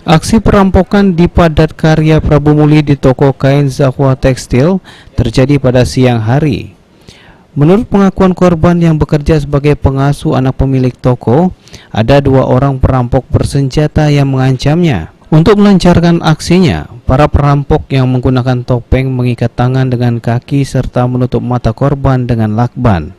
Aksi perampokan di Padat Karya Prabu Muli di toko kain Zahwa Tekstil terjadi pada siang hari. Menurut pengakuan korban yang bekerja sebagai pengasuh anak pemilik toko, ada 2 orang perampok bersenjata yang mengancamnya. Untuk melancarkan aksinya, para perampok yang menggunakan topeng mengikat tangan dengan kaki serta menutup mata korban dengan lakban.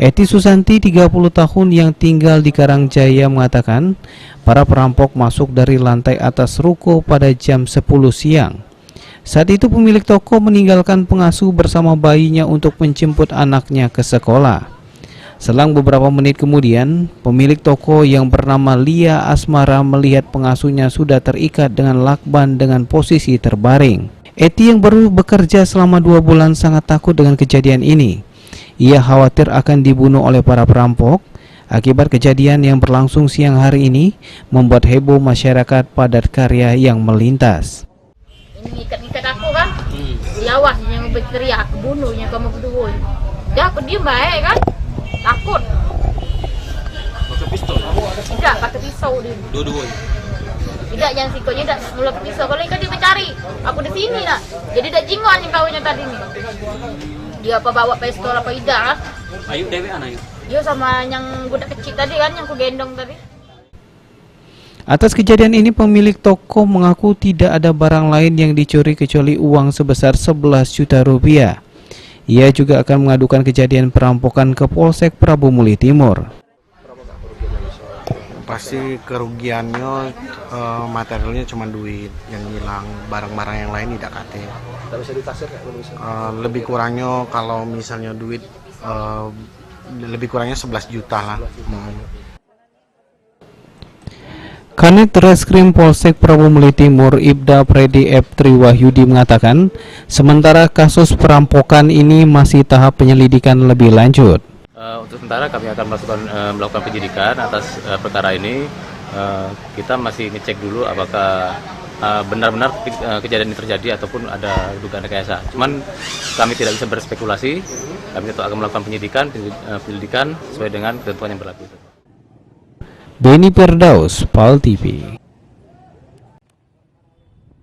Eti Susanti, 30 tahun yang tinggal di Karangjaya, mengatakan para perampok masuk dari lantai atas ruko pada jam 10 siang. Saat itu pemilik toko meninggalkan pengasuh bersama bayinya untuk menjemput anaknya ke sekolah. Selang beberapa menit kemudian, pemilik toko yang bernama Lia Asmara melihat pengasuhnya sudah terikat dengan lakban dengan posisi terbaring. Eti yang baru bekerja selama 2 bulan sangat takut dengan kejadian ini. Ia khawatir akan dibunuh oleh para perampok. Akibat kejadian yang berlangsung siang hari ini membuat heboh masyarakat Padat Karya yang melintas. Ini ikat aku kan, diawas yang berteriak, bunuhnya kamu berdua. Dah aku diem baik kan, takut. Pakai pistol? Tidak, pakai pisau dia. Dua-duanya? Tidak, yang sikotnya tidak mulai pakai pisau. Kalau ikan dia mencari, aku di sini nak. Jadi dah jinguan yang kawinnya tadi nih. Dia apa bawa pistol apa tidak kan? Ayu dewean ayu. Dia sama yang budak kecil tadi kan, yang ku gendong tadi. Atas kejadian ini pemilik toko mengaku tidak ada barang lain yang dicuri kecuali uang sebesar 11 juta rupiah. Ia juga akan mengadukan kejadian perampokan ke Polsek Prabu Muli Timur. Pasti kerugiannya materialnya cuma duit yang hilang, barang-barang yang lain tidak kate. Lebih kurangnya kalau misalnya duit lebih kurangnya 11 juta lah. Kanit Reskrim Polsek Prabu Muli Timur Ibda Predi F. Triwahyudi mengatakan, sementara kasus perampokan ini masih tahap penyelidikan lebih lanjut. Untuk sementara kami akan melakukan penyidikan atas perkara ini. Kita masih ngecek dulu apakah benar-benar kejadian ini terjadi ataupun ada dugaan rekayasa. Cuman kami tidak bisa berspekulasi. Kami tetap akan melakukan penyelidikan sesuai dengan ketentuan yang berlaku. Beni Perdaus, PAL TV.